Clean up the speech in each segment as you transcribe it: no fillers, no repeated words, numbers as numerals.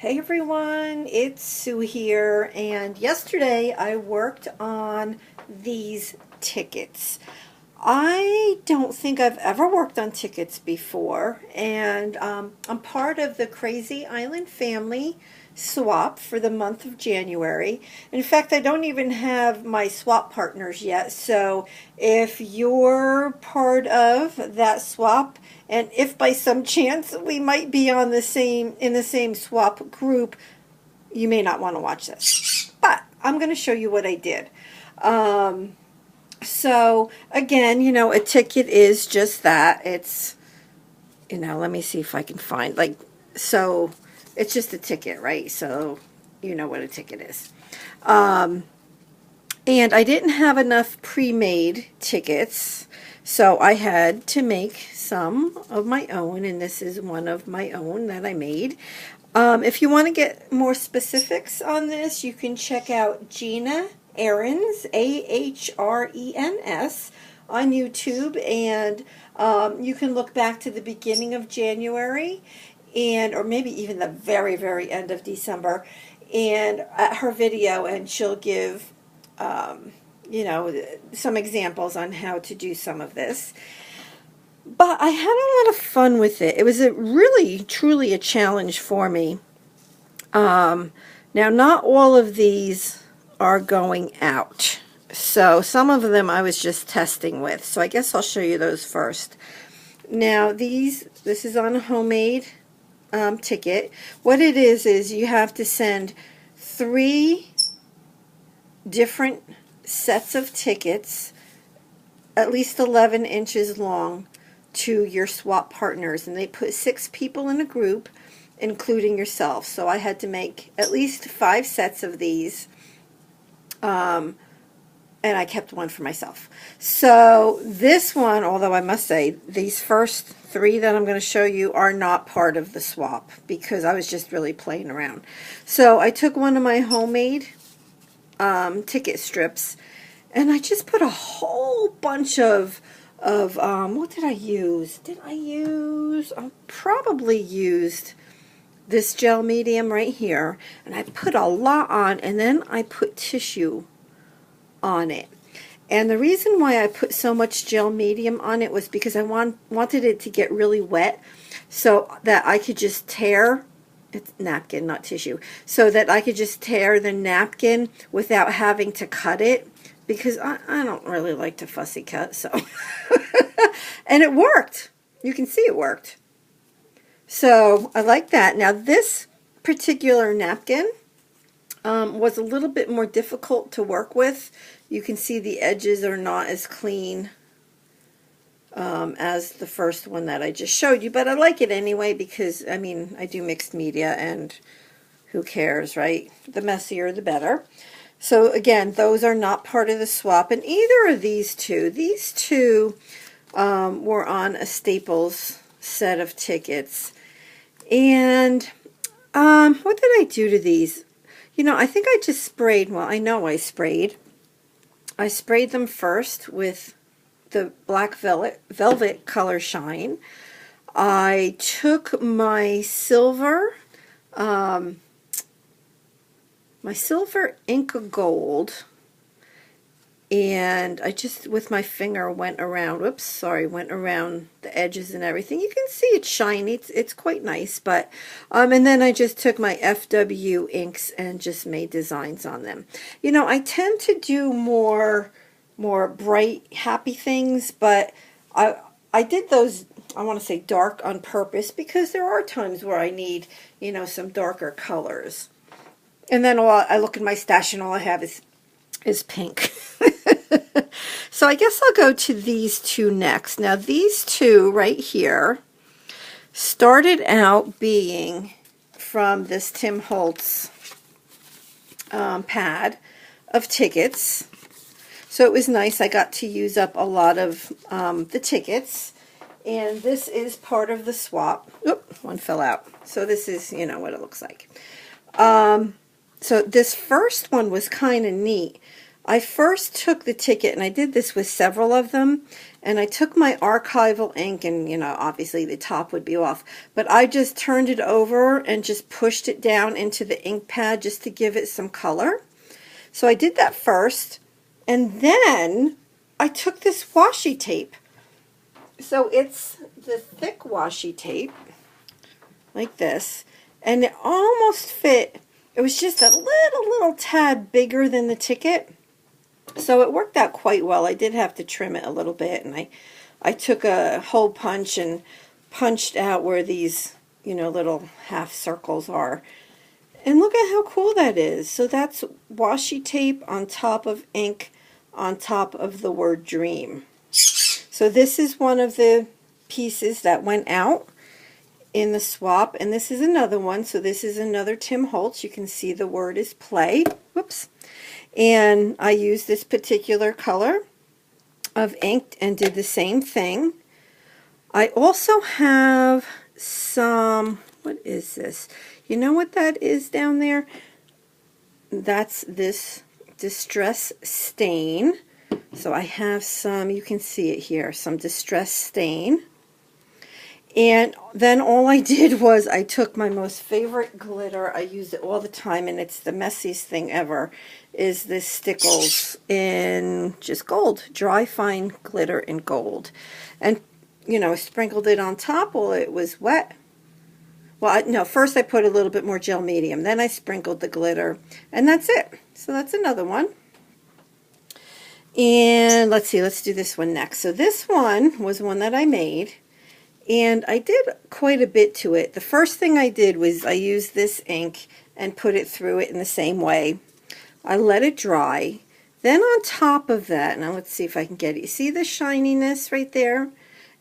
Hey everyone, it's Sue here, and yesterday I worked on these tickets. I don't think I've ever worked on tickets before, and I'm part of the Krazy Island Family swap for the month of January. In fact, I don't even have my swap partners yet, so if you're part of that swap, and if by some chance we might be on the same in the same swap group, you may not want to watch this. But I'm going to show you what I did. So again, a ticket is just that. It's, let me see if I can find, so it's just a ticket, right? So you know what a ticket is. And I didn't have enough pre-made tickets, so I had to make some of my own, and this is one of my own that I made. If you want to get more specifics on this, you can check out Gina Ahrens, Ahrens, on YouTube, and you can look back to the beginning of January, or maybe even the very, very end of December, and at her video, and she'll give some examples on how to do some of this. But I had a lot of fun with it. It was truly a challenge for me. Now, not all of these are going out. So some of them I was just testing with. So I guess I'll show you those first. Now, this is on a homemade ticket. What it is you have to send 3 different sets of tickets, at least 11 inches long, to your swap partners, and they put 6 people in a group, including yourself. So I had to make at least 5 sets of these, and I kept one for myself. So this one, although I must say these first 3 that I'm going to show you are not part of the swap because I was just really playing around. So I took one of my homemade ticket strips, and I just put a whole bunch of what did I use? I probably used this gel medium right here, and I put a lot on, and then I put tissue on it. And the reason why I put so much gel medium on it was because I wanted it to get really wet so that I could just tear, it's napkin, not tissue, so that I could just tear the napkin without having to cut it, because I don't really like to fussy cut, so. And it worked. You can see it worked. So I like that. Now this particular napkin was a little bit more difficult to work with. You can see the edges are not as clean as the first one that I just showed you, but I like it anyway because, I mean, I do mixed media, and who cares, right? The messier the better. So again, those are not part of the swap, and either of these two were on a Staples set of tickets. And what did I do to these? I think I just sprayed, well, I know I sprayed them first with the black velvet color shine. I took my silver Inca Gold, and I just, with my finger, went around the edges and everything. You can see it's shiny. It's quite nice, but, and then I just took my FW inks and just made designs on them. I tend to do more bright, happy things, but I did those, I want to say dark on purpose, because there are times where I need, some darker colors. And then I look in my stash, and all I have is pink. So I guess I'll go to these 2 next. Now these 2 right here started out being from this Tim Holtz pad of tickets. So it was nice. I got to use up a lot of the tickets. And this is part of the swap. Oop, one fell out. So this is, what it looks like. So this first one was kind of neat. I first took the ticket, and I did this with several of them, and I took my archival ink, and obviously the top would be off, but I just turned it over and just pushed it down into the ink pad just to give it some color. So I did that first, and then I took this washi tape. So it's the thick washi tape, like this, and it almost fit. It was just a little tad bigger than the ticket. So it worked out quite well. I did have to trim it a little bit, and I took a hole punch and punched out where these, little half circles are. And look at how cool that is. So that's washi tape on top of ink on top of the word dream. So this is one of the pieces that went out in the swap, and this is another one. So this is another Tim Holtz. You can see the word is play. Whoops. And I used this particular color of ink and did the same thing. I also have some, what is this? You know what that is down there? That's this Distress Stain. So I have some, you can see it here, some Distress Stain. And then all I did was I took my most favorite glitter. I use it all the time, and it's the messiest thing ever, is this Stickles in just gold, dry fine glitter in gold. And, sprinkled it on top while it was wet. Well, no, first I put a little bit more gel medium, then I sprinkled the glitter, and that's it. So that's another one. And let's see, let's do this one next. So this one was one that I made. And I did quite a bit to it. The first thing I did was I used this ink and put it through it in the same way. I let it dry. Then on top of that, now let's see if I can get it. You see the shininess right there?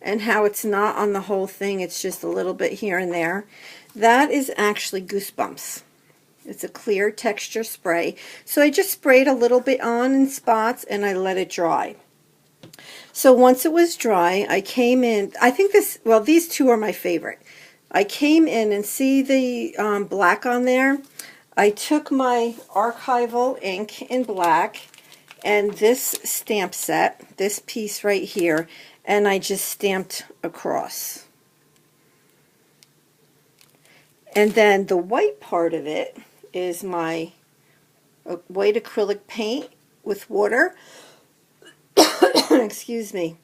And how it's not on the whole thing, it's just a little bit here and there. That is actually Goosebumps. It's a clear texture spray. So I just sprayed a little bit on in spots and I let it dry. So once it was dry, I came in, I think these two are my favorite. I came in and see the black on there. I took my archival ink in black and this stamp set, this piece right here, and I just stamped across. And then the white part of it is my white acrylic paint with water. Excuse me,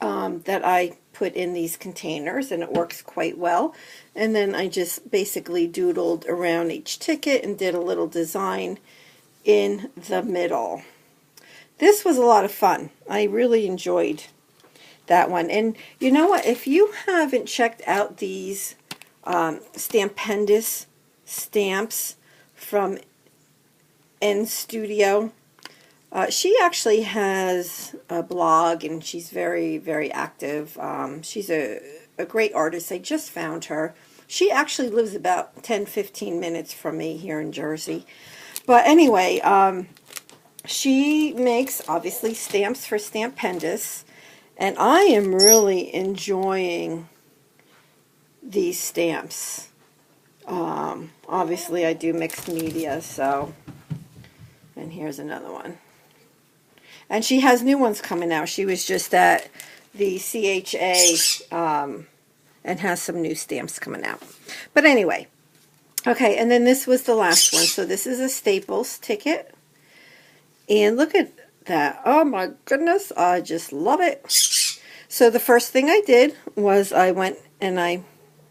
that I put in these containers, and it works quite well. And then I just basically doodled around each ticket and did a little design in the middle. This was a lot of fun. I really enjoyed that one. And you know what? If you haven't checked out these Stampendous stamps from N Studio, she actually has a blog, and she's very, very active. She's a great artist. I just found her. She actually lives about 10-15 minutes from me here in Jersey. But anyway, she makes, obviously, stamps for Stampendous, and I am really enjoying these stamps. Obviously, I do mixed media, so... And here's another one. And she has new ones coming out. She was just at the CHA and has some new stamps coming out. But anyway, okay, and then this was the last one. So this is a Staples ticket. And look at that. Oh my goodness, I just love it. So the first thing I did was I went and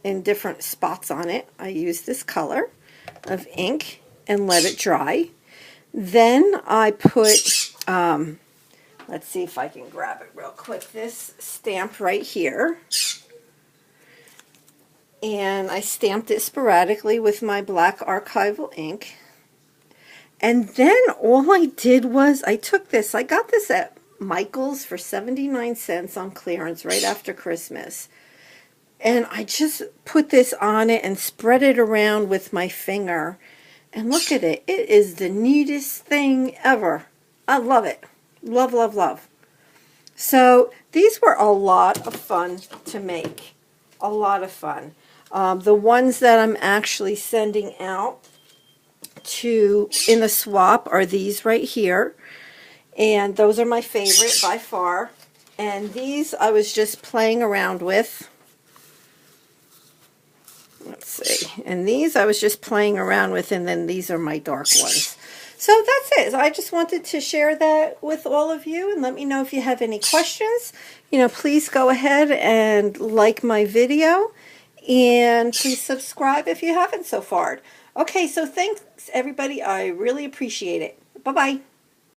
in different spots on it, I used this color of ink and let it dry. Then I put... let's see if I can grab it real quick. This stamp right here. And I stamped it sporadically with my black archival ink. And then all I did was I took this. I got this at Michael's for 79 cents on clearance right after Christmas. And I just put this on it and spread it around with my finger. And look at it. It is the neatest thing ever. I love it. Love, love, love. So these were a lot of fun to make. A lot of fun. The ones that I'm actually sending out to in the swap are these right here. And those are my favorite by far. And these I was just playing around with. Let's see. And these I was just playing around with, and then these are my dark ones. So that's it. I just wanted to share that with all of you, and let me know if you have any questions. You know, please go ahead and like my video, and please subscribe if you haven't so far. Okay, so thanks everybody. I really appreciate it. Bye-bye.